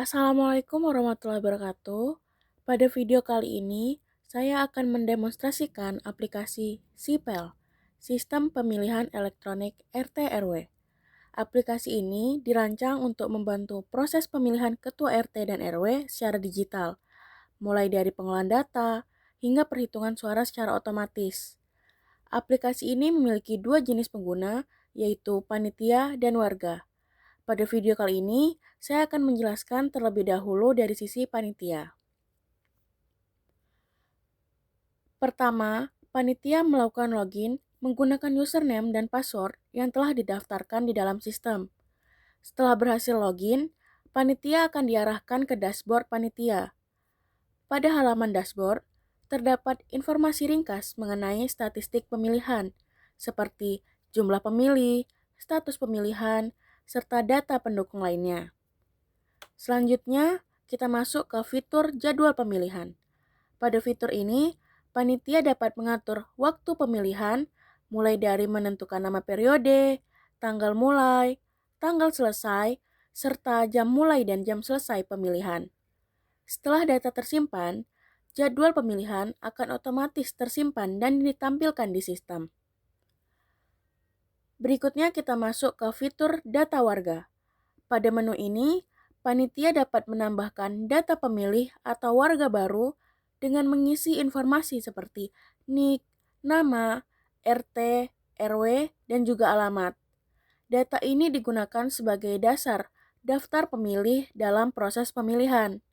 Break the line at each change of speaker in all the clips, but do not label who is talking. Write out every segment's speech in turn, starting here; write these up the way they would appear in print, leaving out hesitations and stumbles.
Assalamualaikum warahmatullahi wabarakatuh. Pada video kali ini, saya akan mendemonstrasikan aplikasi Sipel, Sistem Pemilihan Elektronik RT RW. Aplikasi ini dirancang untuk membantu proses pemilihan ketua RT dan RW secara digital, mulai dari pengolahan data hingga perhitungan suara secara otomatis. Aplikasi ini memiliki dua jenis pengguna, yaitu panitia dan warga. Pada video kali ini, saya akan menjelaskan terlebih dahulu dari sisi panitia. Pertama, panitia melakukan login menggunakan username dan password yang telah didaftarkan di dalam sistem. Setelah berhasil login, panitia akan diarahkan ke dashboard panitia. Pada halaman dashboard, terdapat informasi ringkas mengenai statistik pemilihan, seperti jumlah pemilih, status pemilihan, serta data pendukung lainnya. Selanjutnya, kita masuk ke fitur jadwal pemilihan. Pada fitur ini, panitia dapat mengatur waktu pemilihan mulai dari menentukan nama periode, tanggal mulai, tanggal selesai, serta jam mulai dan jam selesai pemilihan. Setelah data tersimpan, jadwal pemilihan akan otomatis tersimpan dan ditampilkan di sistem. Berikutnya kita masuk ke fitur data warga. Pada menu ini, panitia dapat menambahkan data pemilih atau warga baru dengan mengisi informasi seperti NIK, nama, RT, RW, dan juga alamat. Data ini digunakan sebagai dasar daftar pemilih dalam proses pemilihan.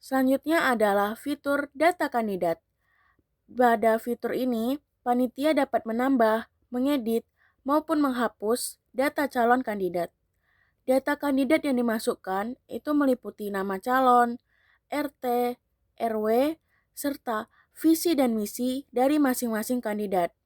Selanjutnya adalah fitur data kandidat. Pada fitur ini, panitia dapat menambah, mengedit, maupun menghapus data calon kandidat. Data kandidat yang dimasukkan itu meliputi nama calon, RT, RW, serta visi dan misi dari masing-masing kandidat.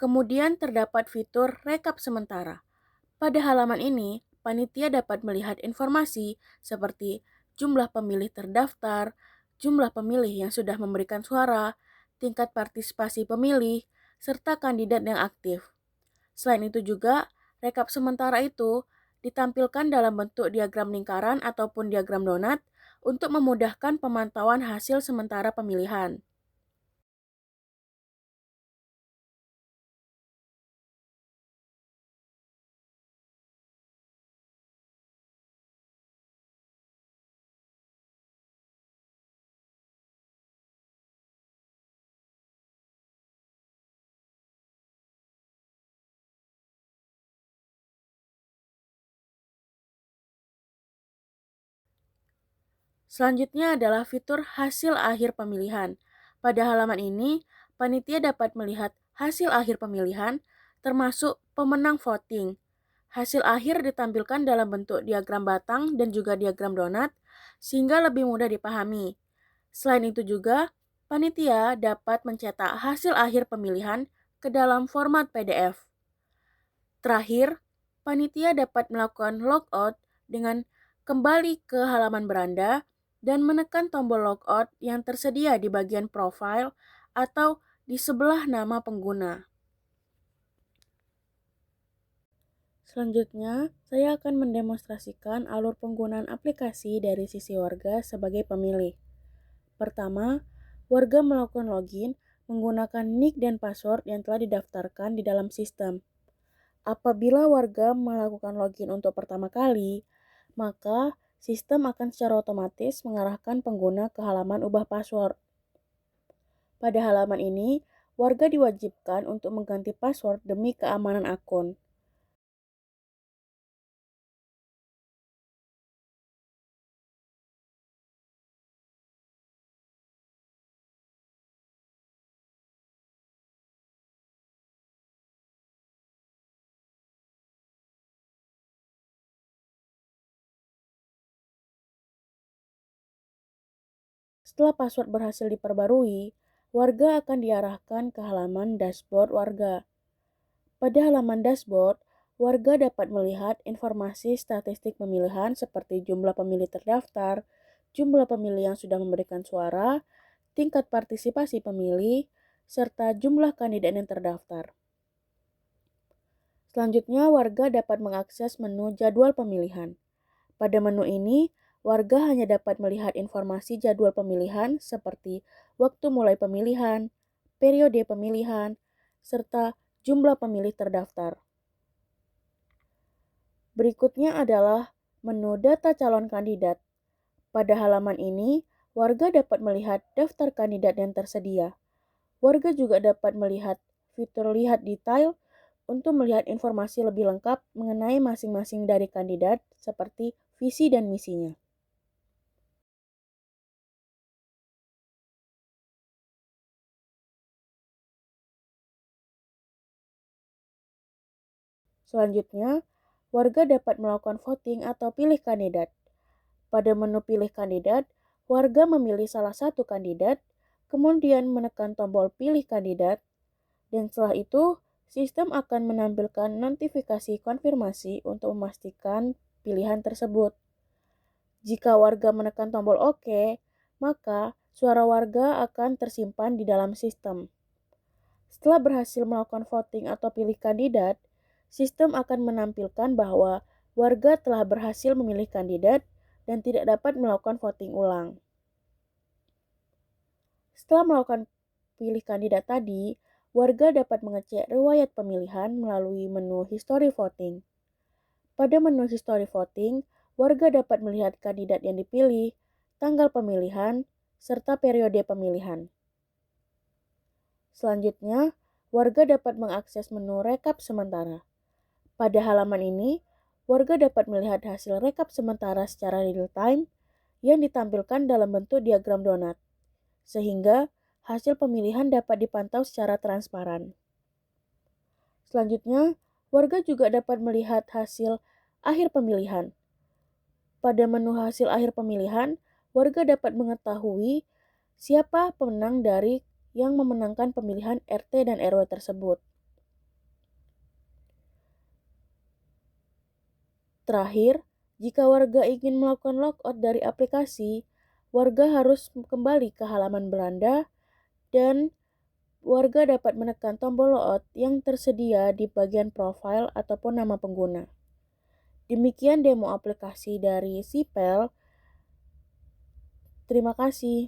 Kemudian terdapat fitur rekap sementara. Pada halaman ini, panitia dapat melihat informasi seperti jumlah pemilih terdaftar, jumlah pemilih yang sudah memberikan suara, tingkat partisipasi pemilih, serta kandidat yang aktif. Selain itu juga, rekap sementara itu ditampilkan dalam bentuk diagram lingkaran ataupun diagram donat untuk memudahkan pemantauan hasil sementara pemilihan. Selanjutnya adalah fitur hasil akhir pemilihan. Pada halaman ini, panitia dapat melihat hasil akhir pemilihan, termasuk pemenang voting. Hasil akhir ditampilkan dalam bentuk diagram batang dan juga diagram donat, sehingga lebih mudah dipahami. Selain itu juga, panitia dapat mencetak hasil akhir pemilihan ke dalam format PDF. Terakhir, panitia dapat melakukan logout dengan kembali ke halaman beranda dan menekan tombol logout yang tersedia di bagian profile atau di sebelah nama pengguna. Selanjutnya, saya akan mendemonstrasikan alur penggunaan aplikasi dari sisi warga sebagai pemilih. Pertama, warga melakukan login menggunakan NIK dan password yang telah didaftarkan di dalam sistem. Apabila warga melakukan login untuk pertama kali, maka sistem akan secara otomatis mengarahkan pengguna ke halaman ubah password. Pada halaman ini, warga diwajibkan untuk mengganti password demi keamanan akun. Setelah password berhasil diperbarui, warga akan diarahkan ke halaman dashboard warga. Pada halaman dashboard, warga dapat melihat informasi statistik pemilihan seperti jumlah pemilih terdaftar, jumlah pemilih yang sudah memberikan suara, tingkat partisipasi pemilih, serta jumlah kandidat yang terdaftar. Selanjutnya, warga dapat mengakses menu jadwal pemilihan. Pada menu ini, warga hanya dapat melihat informasi jadwal pemilihan seperti waktu mulai pemilihan, periode pemilihan, serta jumlah pemilih terdaftar. Berikutnya adalah menu data calon kandidat. Pada halaman ini, warga dapat melihat daftar kandidat yang tersedia. Warga juga dapat melihat fitur lihat detail untuk melihat informasi lebih lengkap mengenai masing-masing dari kandidat seperti visi dan misinya. Selanjutnya, warga dapat melakukan voting atau pilih kandidat. Pada menu pilih kandidat, warga memilih salah satu kandidat, kemudian menekan tombol pilih kandidat, dan setelah itu sistem akan menampilkan notifikasi konfirmasi untuk memastikan pilihan tersebut. Jika warga menekan tombol OK, maka suara warga akan tersimpan di dalam sistem. Setelah berhasil melakukan voting atau pilih kandidat, sistem akan menampilkan bahwa warga telah berhasil memilih kandidat dan tidak dapat melakukan voting ulang. Setelah melakukan pilih kandidat tadi, warga dapat mengecek riwayat pemilihan melalui menu History Voting. Pada menu History Voting, warga dapat melihat kandidat yang dipilih, tanggal pemilihan, serta periode pemilihan. Selanjutnya, warga dapat mengakses menu rekap sementara. Pada halaman ini, warga dapat melihat hasil rekap sementara secara real-time yang ditampilkan dalam bentuk diagram donat, sehingga hasil pemilihan dapat dipantau secara transparan. Selanjutnya, warga juga dapat melihat hasil akhir pemilihan. Pada menu hasil akhir pemilihan, warga dapat mengetahui siapa pemenang dari yang memenangkan pemilihan RT dan RW tersebut. Terakhir, jika warga ingin melakukan logout dari aplikasi, warga harus kembali ke halaman beranda dan warga dapat menekan tombol logout yang tersedia di bagian profil ataupun nama pengguna. Demikian demo aplikasi dari Sipel. Terima kasih.